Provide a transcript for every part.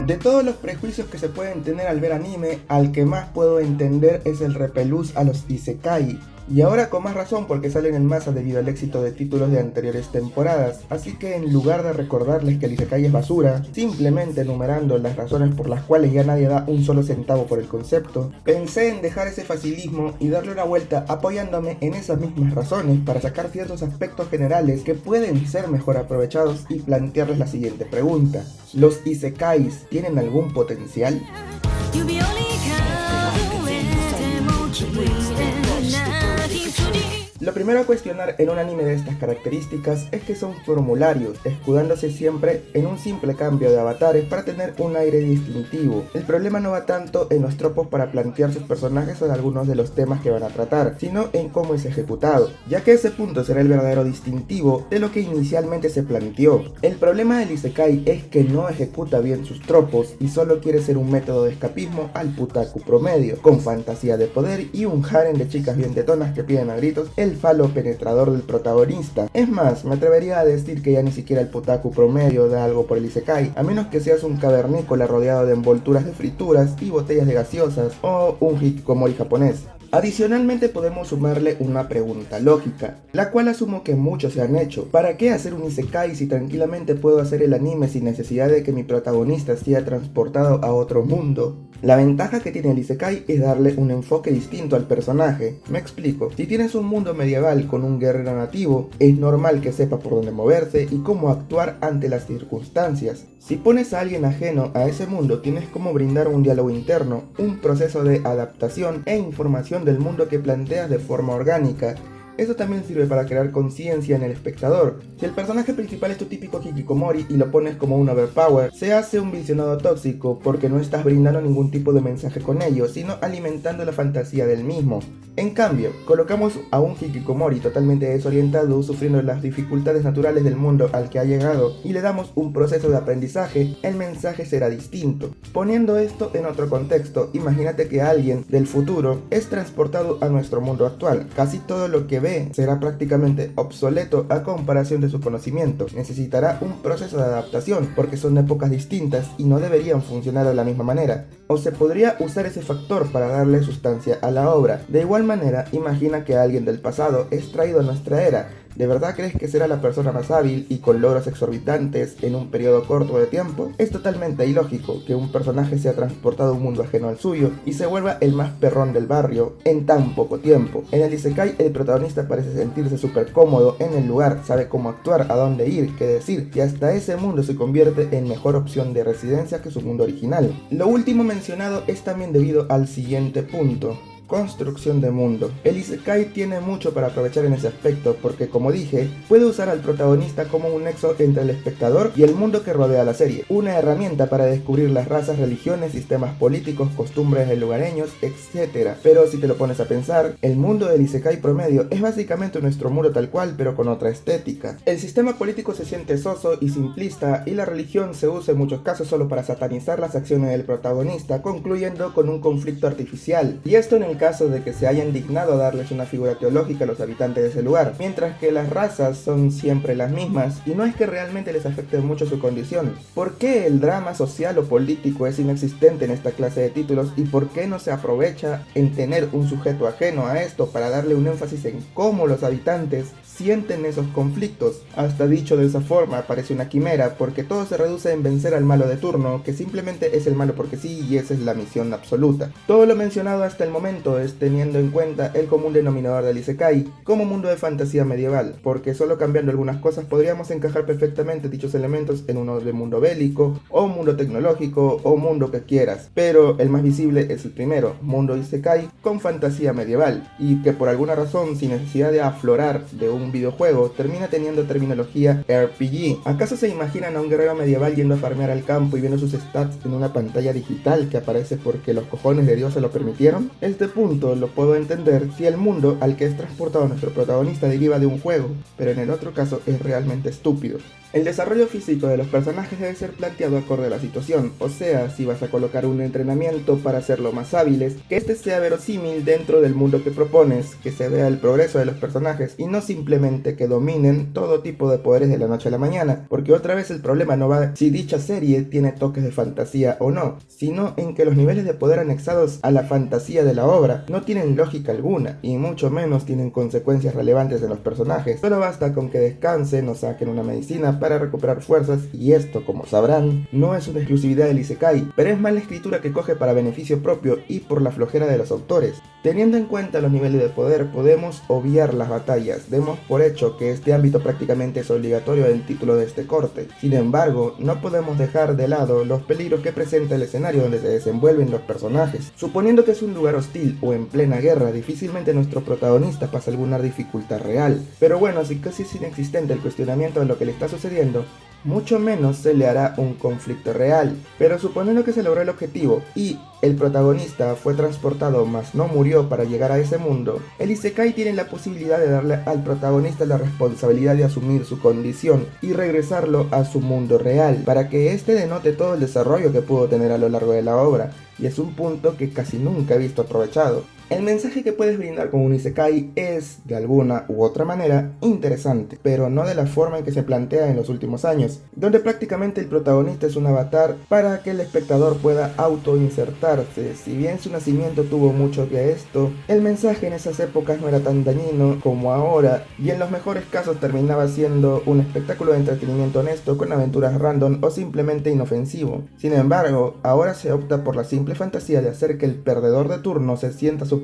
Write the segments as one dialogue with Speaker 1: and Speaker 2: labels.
Speaker 1: De todos los prejuicios que se pueden tener al ver anime, al que más puedo entender es el repelús a los isekai. Y ahora con más razón porque salen en masa debido al éxito de títulos de anteriores temporadas, así que en lugar de recordarles que el isekai es basura, simplemente enumerando las razones por las cuales ya nadie da un solo centavo por el concepto, pensé en dejar ese facilismo y darle una vuelta apoyándome en esas mismas razones para sacar ciertos aspectos generales que pueden ser mejor aprovechados y plantearles la siguiente pregunta: ¿los isekais tienen algún potencial? Lo primero a cuestionar en un anime de estas características es que son formularios, escudándose siempre en un simple cambio de avatares para tener un aire distintivo. El problema no va tanto en los tropos para plantear sus personajes o en algunos de los temas que van a tratar, sino en cómo es ejecutado, ya que ese punto será el verdadero distintivo de lo que inicialmente se planteó. El problema del isekai es que no ejecuta bien sus tropos y solo quiere ser un método de escapismo al putaku promedio, con fantasía de poder y un harem de chicas bien tetonas que piden a gritos el falo penetrador del protagonista. Es más, me atrevería a decir que ya ni siquiera el putaku promedio da algo por el isekai, a menos que seas un cavernícola rodeado de envolturas de frituras y botellas de gaseosas, o un hikikomori japonés. Adicionalmente podemos sumarle una pregunta lógica, la cual asumo que muchos se han hecho. ¿Para qué hacer un isekai si tranquilamente puedo hacer el anime sin necesidad de que mi protagonista sea transportado a otro mundo? La ventaja que tiene el isekai es darle un enfoque distinto al personaje. Me explico, si tienes un mundo medieval con un guerrero nativo, es normal que sepa por dónde moverse y cómo actuar ante las circunstancias. Si pones a alguien ajeno a ese mundo, tienes como brindar un diálogo interno, un proceso de adaptación e información del mundo que planteas de forma orgánica. Eso también sirve para crear conciencia en el espectador. Si el personaje principal es tu típico hikikomori y lo pones como un overpower, se hace un visionado tóxico porque no estás brindando ningún tipo de mensaje con ello, sino alimentando la fantasía del mismo. En cambio, colocamos a un hikikomori totalmente desorientado, sufriendo las dificultades naturales del mundo al que ha llegado, y le damos un proceso de aprendizaje, el mensaje será distinto. Poniendo esto en otro contexto, imagínate que alguien del futuro es transportado a nuestro mundo actual. Casi todo lo que ve será prácticamente obsoleto a comparación de su conocimiento. Necesitará un proceso de adaptación porque son épocas distintas y no deberían funcionar de la misma manera. O se podría usar ese factor para darle sustancia a la obra. De igual manera, imagina que alguien del pasado es traído a nuestra era. ¿De verdad crees que será la persona más hábil y con logros exorbitantes en un periodo corto de tiempo? Es totalmente ilógico que un personaje sea transportado a un mundo ajeno al suyo y se vuelva el más perrón del barrio en tan poco tiempo. En el isekai, el protagonista parece sentirse súper cómodo en el lugar, sabe cómo actuar, a dónde ir, qué decir, y hasta ese mundo se convierte en mejor opción de residencia que su mundo original. Lo último mencionado es también debido al siguiente punto: construcción de mundo. El isekai tiene mucho para aprovechar en ese aspecto porque, como dije, puede usar al protagonista como un nexo entre el espectador y el mundo que rodea la serie, una herramienta para descubrir las razas, religiones, sistemas políticos, costumbres de lugareños, etc. Pero si te lo pones a pensar, el mundo del isekai promedio es básicamente nuestro mundo tal cual, pero con otra estética. El sistema político se siente soso y simplista, y la religión se usa en muchos casos solo para satanizar las acciones del protagonista, concluyendo con un conflicto artificial. Y esto en el caso de que se hayan dignado a darles una figura teológica a los habitantes de ese lugar, mientras que las razas son siempre las mismas y no es que realmente les afecte mucho su condición. ¿Por qué el drama social o político es inexistente en esta clase de títulos y por qué no se aprovecha en tener un sujeto ajeno a esto para darle un énfasis en cómo los habitantes sienten esos conflictos? Hasta dicho de esa forma parece una quimera, porque todo se reduce en vencer al malo de turno, que simplemente es el malo porque sí, y esa es la misión absoluta. Todo lo mencionado hasta el momento es teniendo en cuenta el común denominador del isekai como mundo de fantasía medieval, porque solo cambiando algunas cosas podríamos encajar perfectamente dichos elementos en uno de mundo bélico, o mundo tecnológico, o mundo que quieras, pero el más visible es el primero, mundo isekai con fantasía medieval, y que por alguna razón, sin necesidad de aflorar de un videojuego, termina teniendo terminología RPG. ¿Acaso se imaginan a un guerrero medieval yendo a farmear al campo y viendo sus stats en una pantalla digital que aparece porque los cojones de Dios se lo permitieron? Este punto lo puedo entender si el mundo al que es transportado nuestro protagonista deriva de un juego, pero en el otro caso es realmente estúpido. El desarrollo físico de los personajes debe ser planteado acorde a la situación, o sea, si vas a colocar un entrenamiento para hacerlo más hábiles, que este sea verosímil dentro del mundo que propones, que se vea el progreso de los personajes y no simplemente que dominen todo tipo de poderes de la noche a la mañana, porque otra vez el problema no va si dicha serie tiene toques de fantasía o no, sino en que los niveles de poder anexados a la fantasía de la obra no tienen lógica alguna, y mucho menos tienen consecuencias relevantes en los personajes. Solo basta con que descansen o saquen una medicina para recuperar fuerzas, y esto, como sabrán, no es una exclusividad del Isekai, pero es más la escritura que coge para beneficio propio y por la flojera de los autores. Teniendo en cuenta los niveles de poder, podemos obviar las batallas. Demos por hecho que este ámbito prácticamente es obligatorio del título de este corte. Sin embargo, no podemos dejar de lado los peligros que presenta el escenario donde se desenvuelven los personajes. Suponiendo que es un lugar hostil o en plena guerra, difícilmente nuestro protagonista pasa alguna dificultad real. Pero bueno, si casi es inexistente el cuestionamiento de lo que le está sucediendo, mucho menos se le hará un conflicto real. Pero suponiendo que se logró el objetivo y el protagonista fue transportado mas no murió para llegar a ese mundo, el Isekai tiene la posibilidad de darle al protagonista la responsabilidad de asumir su condición y regresarlo a su mundo real, para que éste denote todo el desarrollo que pudo tener a lo largo de la obra, y es un punto que casi nunca he visto aprovechado. El mensaje que puedes brindar con un Isekai es, de alguna u otra manera, interesante, pero no de la forma en que se plantea en los últimos años, donde prácticamente el protagonista es un avatar para que el espectador pueda autoinsertarse. Si bien su nacimiento tuvo mucho de esto, el mensaje en esas épocas no era tan dañino como ahora, y en los mejores casos terminaba siendo un espectáculo de entretenimiento honesto con aventuras random o simplemente inofensivo. Sin embargo, ahora se opta por la simple fantasía de hacer que el perdedor de turno se sienta superado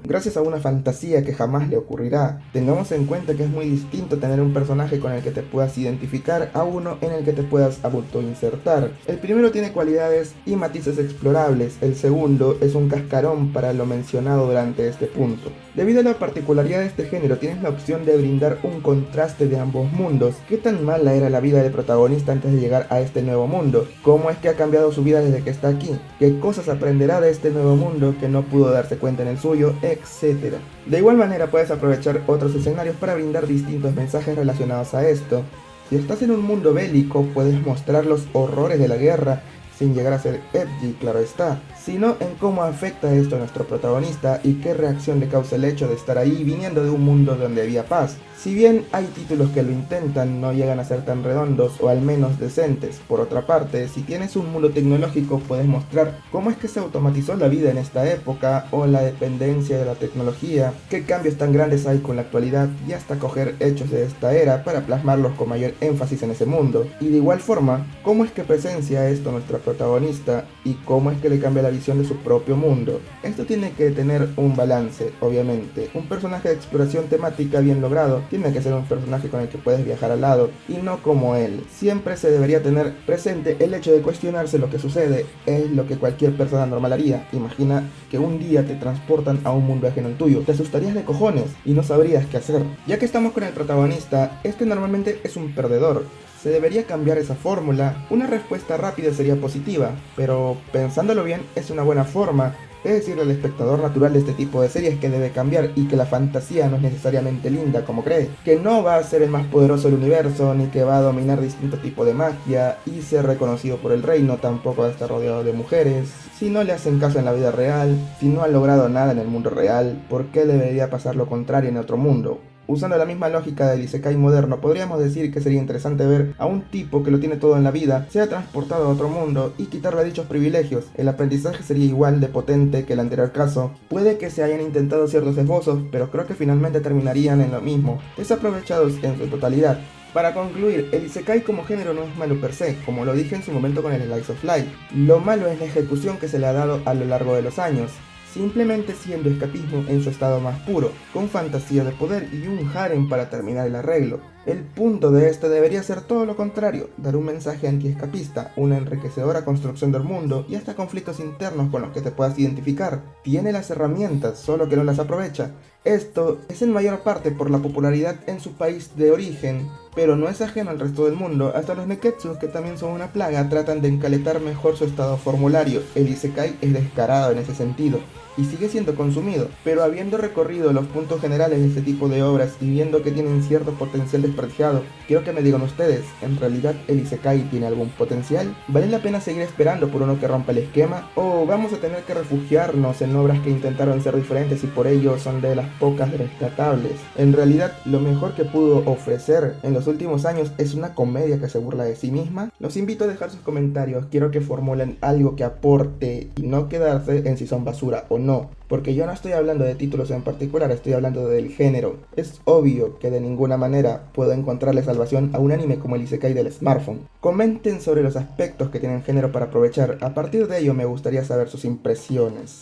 Speaker 1: gracias a una fantasía que jamás le ocurrirá. Tengamos en cuenta que es muy distinto tener un personaje con el que te puedas identificar a uno en el que te puedas autoinsertar. El primero tiene cualidades y matices explorables, el segundo es un cascarón para lo mencionado durante este punto. Debido a la particularidad de este género, tienes la opción de brindar un contraste de ambos mundos. ¿Qué tan mala era la vida del protagonista antes de llegar a este nuevo mundo? ¿Cómo es que ha cambiado su vida desde que está aquí? ¿Qué cosas aprenderá de este nuevo mundo que no pudo darse cuenta en el suyo? Etcétera. De igual manera puedes aprovechar otros escenarios para brindar distintos mensajes relacionados a esto. Si estás en un mundo bélico, puedes mostrar los horrores de la guerra, sin llegar a ser edgy, claro está, sino en cómo afecta esto a nuestro protagonista y qué reacción le causa el hecho de estar ahí viniendo de un mundo donde había paz. Si bien hay títulos que lo intentan, no llegan a ser tan redondos o al menos decentes. Por otra parte, si tienes un mundo tecnológico, puedes mostrar cómo es que se automatizó la vida en esta época o la dependencia de la tecnología, qué cambios tan grandes hay con la actualidad y hasta coger hechos de esta era para plasmarlos con mayor énfasis en ese mundo. Y de igual forma, cómo es que presencia esto nuestra protagonista y cómo es que le cambia la visión de su propio mundo. Esto tiene que tener un balance, obviamente. Un personaje de exploración temática bien logrado tiene que ser un personaje con el que puedes viajar al lado y no como él. Siempre se debería tener presente el hecho de cuestionarse lo que sucede, es lo que cualquier persona normal haría. Imagina que un día te transportan a un mundo ajeno al tuyo, te asustarías de cojones y no sabrías qué hacer. Ya que estamos con el protagonista, este normalmente es un perdedor. ¿Se debería cambiar esa fórmula? Una respuesta rápida sería positiva, pero pensándolo bien es una buena forma. Es decirle al espectador natural de este tipo de series que debe cambiar y que la fantasía no es necesariamente linda como cree, que no va a ser el más poderoso del universo ni que va a dominar distintos tipos de magia y ser reconocido por el reino, tampoco va a estar rodeado de mujeres. Si no le hacen caso en la vida real, si no ha logrado nada en el mundo real, ¿por qué debería pasar lo contrario en otro mundo? Usando la misma lógica del Isekai moderno, podríamos decir que sería interesante ver a un tipo que lo tiene todo en la vida, sea transportado a otro mundo y quitarle dichos privilegios. El aprendizaje sería igual de potente que el anterior caso. Puede que se hayan intentado ciertos esbozos, pero creo que finalmente terminarían en lo mismo, desaprovechados en su totalidad. Para concluir, el Isekai como género no es malo per se, como lo dije en su momento con el Slice of Life. Lo malo es la ejecución que se le ha dado a lo largo de los años, simplemente siendo escapismo en su estado más puro, con fantasía de poder y un harem para terminar el arreglo. El punto de este debería ser todo lo contrario, dar un mensaje antiescapista, una enriquecedora construcción del mundo y hasta conflictos internos con los que te puedas identificar. Tiene las herramientas, solo que no las aprovecha. Esto es en mayor parte por la popularidad en su país de origen, pero no es ajeno al resto del mundo. Hasta los neketsus, que también son una plaga, tratan de encaletar mejor su estado formulario. El Isekai es descarado en ese sentido. y sigue siendo consumido, pero habiendo recorrido los puntos generales de este tipo de obras y viendo que tienen cierto potencial desperdiciado, quiero que me digan ustedes, ¿en realidad el Isekai tiene algún potencial? ¿Vale la pena seguir esperando por uno que rompa el esquema? ¿O vamos a tener que refugiarnos en obras que intentaron ser diferentes y por ello son de las pocas rescatables? En realidad, lo mejor que pudo ofrecer en los últimos años es una comedia que se burla de sí misma. Los invito a dejar sus comentarios, quiero que formulen algo que aporte y no quedarse en si son basura o no, porque yo no estoy hablando de títulos en particular, estoy hablando del género. Es obvio que de ninguna manera puedo encontrarle salvación a un anime como el Isekai del smartphone. Comenten sobre los aspectos que tienen género para aprovechar, a partir de ello me gustaría saber sus impresiones.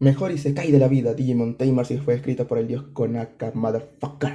Speaker 1: Mejor Isekai de la vida, Digimon Tamers, y fue escrito por el dios Konaka, motherfucker.